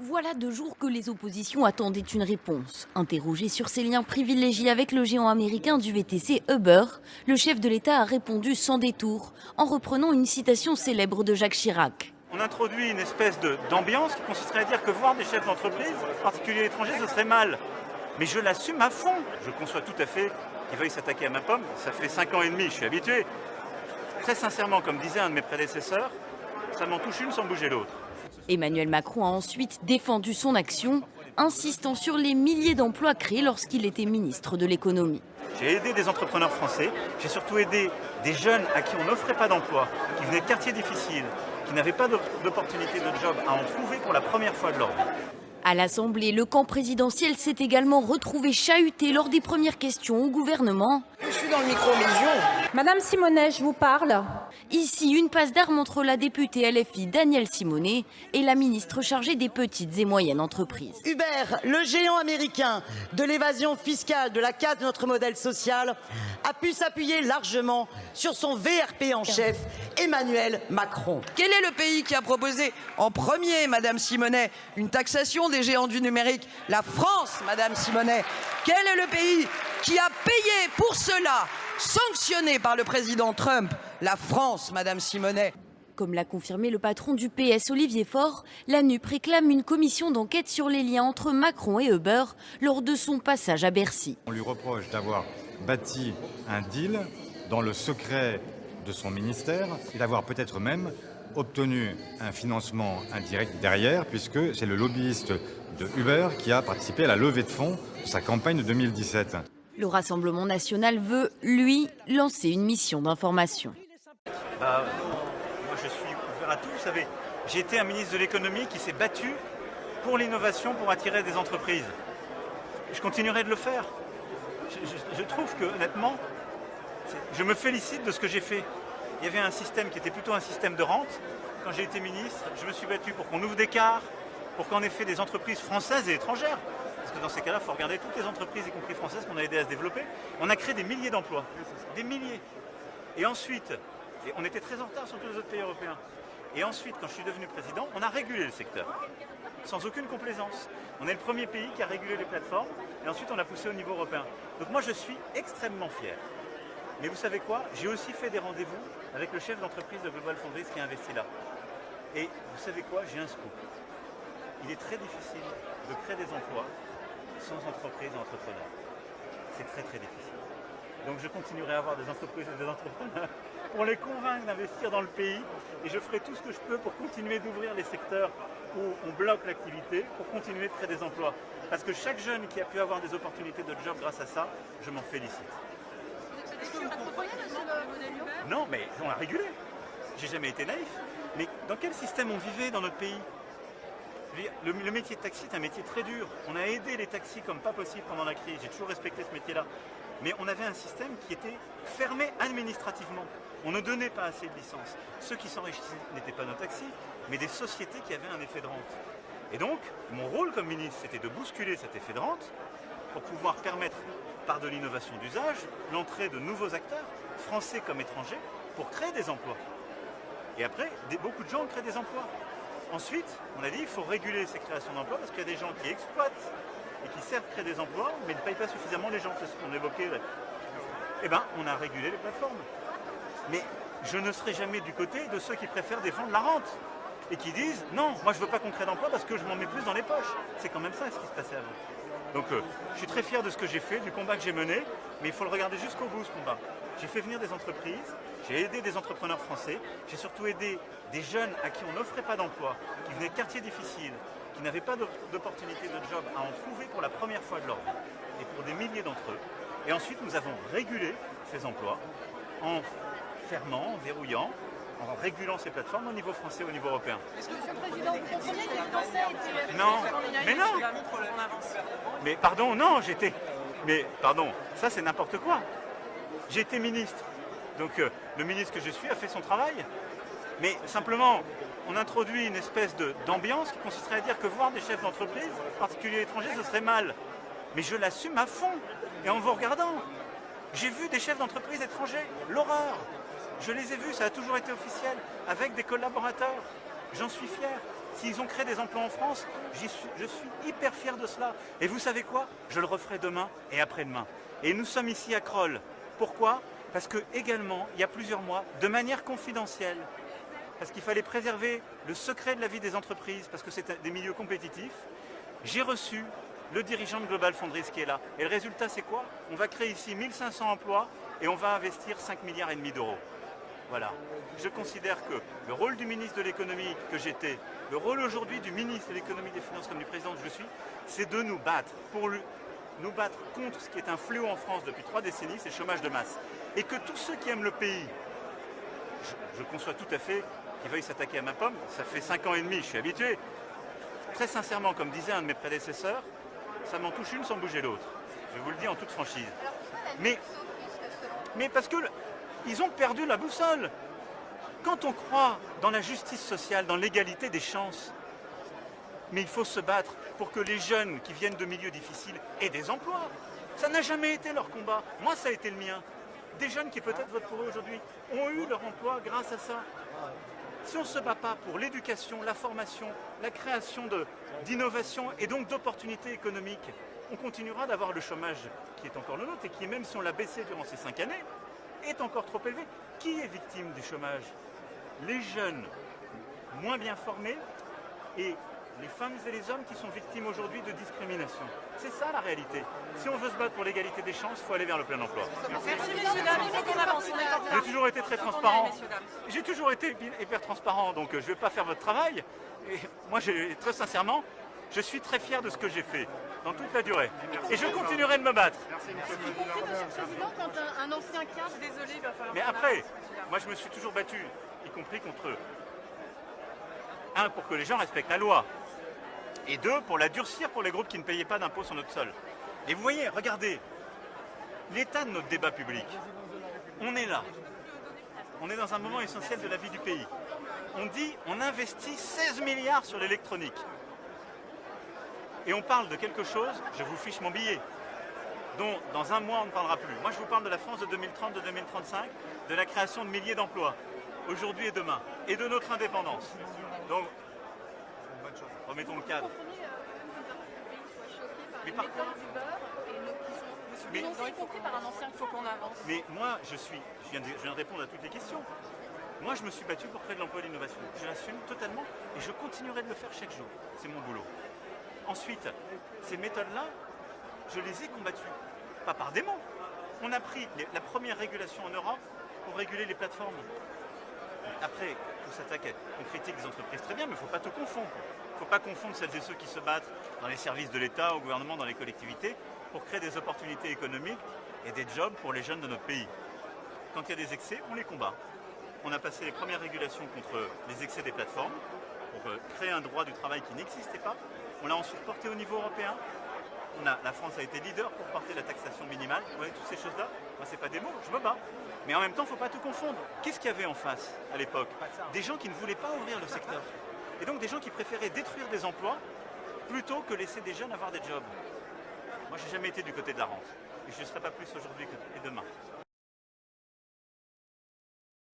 Voilà 2 jours que les oppositions attendaient une réponse. Interrogé sur ses liens privilégiés avec le géant américain du VTC Uber, le chef de l'État a répondu sans détour, en reprenant une citation célèbre de Jacques Chirac. On introduit une espèce d'ambiance qui consisterait à dire que voir des chefs d'entreprise, en particulier étrangers, ce serait mal. Mais je l'assume à fond. Je conçois tout à fait qu'ils veuillent s'attaquer à ma pomme. Ça fait 5 ans et demi, je suis habitué. Très sincèrement, comme disait un de mes prédécesseurs, ça m'en touche une sans bouger l'autre. Emmanuel Macron a ensuite défendu son action, insistant sur les milliers d'emplois créés lorsqu'il était ministre de l'économie. J'ai aidé des entrepreneurs français, j'ai surtout aidé des jeunes à qui on n'offrait pas d'emploi, qui venaient de quartiers difficiles, qui n'avaient pas d'opportunité de job à en trouver pour la première fois de leur vie. À l'Assemblée, le camp présidentiel s'est également retrouvé chahuté lors des premières questions au gouvernement. Je suis dans le micro-vision. Madame Simonet, je vous parle. Ici, une passe d'armes entre la députée LFI Danielle Simonet et la ministre chargée des petites et moyennes entreprises. Uber, le géant américain de l'évasion fiscale, de la casse de notre modèle social, a pu s'appuyer largement sur son VRP en chef, Emmanuel Macron. Quel est le pays qui a proposé en premier, Madame Simonet, une taxation des géants du numérique? La France, Madame Simonet. Quel est le pays qui a payé pour cela, sanctionné par le président Trump? La France, Madame Simonet. Comme l'a confirmé le patron du PS, Olivier Faure, la NUP réclame une commission d'enquête sur les liens entre Macron et Uber lors de son passage à Bercy. On lui reproche d'avoir bâti un deal dans le secret de son ministère et d'avoir peut-être même obtenu un financement indirect derrière, puisque c'est le lobbyiste de Uber qui a participé à la levée de fonds de sa campagne de 2017. Le Rassemblement national veut, lui, lancer une mission d'information. Moi, je suis ouvert à tout. Vous savez, j'ai été un ministre de l'économie qui s'est battu pour l'innovation, pour attirer des entreprises. Je continuerai de le faire. Je trouve que, honnêtement, je me félicite de ce que j'ai fait. Il y avait un système qui était plutôt un système de rente. Quand j'ai été ministre, je me suis battu pour qu'on ouvre des cars, pour qu'en effet des entreprises françaises et étrangères, parce que dans ces cas-là, il faut regarder toutes les entreprises, y compris françaises, qu'on a aidé à se développer. On a créé des milliers d'emplois, des milliers. Et ensuite, on était très en retard sur tous les autres pays européens. Et ensuite, quand je suis devenu président, on a régulé le secteur, sans aucune complaisance. On est le premier pays qui a régulé les plateformes, et ensuite on l'a poussé au niveau européen. Donc moi, je suis extrêmement fier. Mais vous savez quoi? J'ai aussi fait des rendez-vous avec le chef d'entreprise de Global Foundries qui a investi là. Et vous savez quoi? J'ai un scoop. Il est très difficile de créer des emplois sans entreprises et entrepreneurs. C'est très très difficile. Donc je continuerai à avoir des entreprises et des entrepreneurs pour les convaincre d'investir dans le pays. Et je ferai tout ce que je peux pour continuer d'ouvrir les secteurs où on bloque l'activité, pour continuer de créer des emplois. Parce que chaque jeune qui a pu avoir des opportunités de job grâce à ça, je m'en félicite. Non, mais on a régulé. J'ai jamais été naïf. Mais dans quel système on vivait dans notre pays? Le métier de taxi est un métier très dur. On a aidé les taxis comme pas possible pendant la crise. J'ai toujours respecté ce métier-là. Mais on avait un système qui était fermé administrativement. On ne donnait pas assez de licences. Ceux qui s'enrichissaient n'étaient pas nos taxis, mais des sociétés qui avaient un effet de rente. Et donc, mon rôle comme ministre, c'était de bousculer cet effet de rente pour pouvoir permettre, par de l'innovation d'usage, l'entrée de nouveaux acteurs, français comme étrangers, pour créer des emplois. Et après, beaucoup de gens créent des emplois. Ensuite, on a dit qu'il faut réguler ces créations d'emplois parce qu'il y a des gens qui exploitent et qui certes créent des emplois, mais ne payent pas suffisamment les gens. C'est ce qu'on évoquait. Eh bien, on a régulé les plateformes. Mais je ne serai jamais du côté de ceux qui préfèrent défendre la rente et qui disent « Non, moi je ne veux pas qu'on crée d'emplois parce que je m'en mets plus dans les poches ». C'est quand même ça ce qui se passait avant. Donc je suis très fier de ce que j'ai fait, du combat que j'ai mené, mais il faut le regarder jusqu'au bout ce combat. J'ai fait venir des entreprises, j'ai aidé des entrepreneurs français, j'ai surtout aidé des jeunes à qui on n'offrait pas d'emploi, qui venaient de quartiers difficiles, qui n'avaient pas d'opportunité de job à en trouver pour la première fois de leur vie, et pour des milliers d'entre eux. Et ensuite nous avons régulé ces emplois en fermant, en verrouillant, en régulant ces plateformes au niveau français et au niveau européen. Est-ce que Monsieur le Président, vous comprenez que les Français étaient... Non, mais non. Mais pardon, non, j'étais... Mais pardon, ça c'est n'importe quoi. J'ai été ministre, donc le ministre que je suis a fait son travail. Mais simplement, on introduit une espèce d'ambiance qui consisterait à dire que voir des chefs d'entreprise, en particulier étrangers, ce serait mal. Mais je l'assume à fond. Et en vous regardant, j'ai vu des chefs d'entreprise étrangers, l'horreur. Je les ai vus, ça a toujours été officiel, avec des collaborateurs. J'en suis fier. S'ils ont créé des emplois en France, je suis hyper fier de cela. Et vous savez quoi? Je le referai demain et après-demain. Et nous sommes ici à Crolles. Pourquoi? Parce que également, il y a plusieurs mois, de manière confidentielle, parce qu'il fallait préserver le secret de la vie des entreprises, parce que c'est des milieux compétitifs, j'ai reçu le dirigeant de Global Foundries qui est là. Et le résultat, c'est quoi? On va créer ici 1500 emplois et on va investir 5,5 milliards d'euros. Voilà. Je considère que le rôle du ministre de l'économie que j'étais, le rôle aujourd'hui du ministre de l'économie et des finances comme du président que je suis, c'est de nous battre nous battre contre ce qui est un fléau en France depuis 3 décennies, c'est le chômage de masse. Et que tous ceux qui aiment le pays, je conçois tout à fait qu'ils veuillent s'attaquer à ma pomme, ça fait 5 ans et demi, je suis habitué. Très sincèrement, comme disait un de mes prédécesseurs, ça m'en touche une sans bouger l'autre. Je vous le dis en toute franchise. Mais parce que ils ont perdu la boussole. Quand on croit dans la justice sociale, dans l'égalité des chances, mais il faut se battre pour que les jeunes qui viennent de milieux difficiles aient des emplois. Ça n'a jamais été leur combat. Moi, ça a été le mien. Des jeunes qui peut-être votent pour eux aujourd'hui ont eu leur emploi grâce à ça. Si on ne se bat pas pour l'éducation, la formation, la création d'innovation et donc d'opportunités économiques, on continuera d'avoir le chômage qui est encore le nôtre et qui, même si on l'a baissé durant ces 5 années, est encore trop élevé. Qui est victime du chômage? Les jeunes moins bien formés et les femmes et les hommes qui sont victimes aujourd'hui de discrimination. C'est ça la réalité. Si on veut se battre pour l'égalité des chances, il faut aller vers le plein emploi. Merci messieurs, dames, il faut qu'on avance. J'ai toujours été très transparent. J'ai toujours été hyper transparent, donc je ne vais pas faire votre travail. Et moi, très sincèrement, je suis très fier de ce que j'ai fait dans toute la durée. Et je continuerai de me battre. Y compris, monsieur le Président, quand un ancien cadre, désolé, il va falloir... Mais après, moi je me suis toujours battu, y compris contre eux. 1, pour que les gens respectent la loi. Et 2, pour la durcir pour les groupes qui ne payaient pas d'impôts sur notre sol. Et vous voyez, regardez, l'état de notre débat public. On est là. On est dans un moment essentiel de la vie du pays. On dit, on investit 16 milliards sur l'électronique. Et on parle de quelque chose, je vous fiche mon billet, dont dans un mois on ne parlera plus. Moi je vous parle de la France de 2030, de 2035, de la création de milliers d'emplois, aujourd'hui et demain, et de notre indépendance. Donc, remettons le cadre. Mais par quoi? Mais y compris par un ancien, il faut qu'on avance. Mais moi je viens de répondre à toutes les questions. Moi je me suis battu pour créer de l'emploi et de l'innovation. Je l'assume totalement et je continuerai de le faire chaque jour. C'est mon boulot. Ensuite, ces méthodes-là, je les ai combattues. Pas par des mots. On a pris la première régulation en Europe pour réguler les plateformes. Après, il faut s'attaquer. On critique les entreprises très bien, mais il ne faut pas tout confondre. Il ne faut pas confondre celles et ceux qui se battent dans les services de l'État, au gouvernement, dans les collectivités, pour créer des opportunités économiques et des jobs pour les jeunes de notre pays. Quand il y a des excès, on les combat. On a passé les premières régulations contre les excès des plateformes, pour créer un droit du travail qui n'existait pas. On l'a ensuite porté au niveau européen. La France a été leader pour porter la taxation minimale. Vous voyez, toutes ces choses-là, moi, c'est pas des mots, je me bats. Mais en même temps, il ne faut pas tout confondre. Qu'est-ce qu'il y avait en face, à l'époque? Des gens qui ne voulaient pas ouvrir le secteur. Et donc des gens qui préféraient détruire des emplois plutôt que laisser des jeunes avoir des jobs. Moi, je n'ai jamais été du côté de la rente. Et je ne serai pas plus aujourd'hui et demain.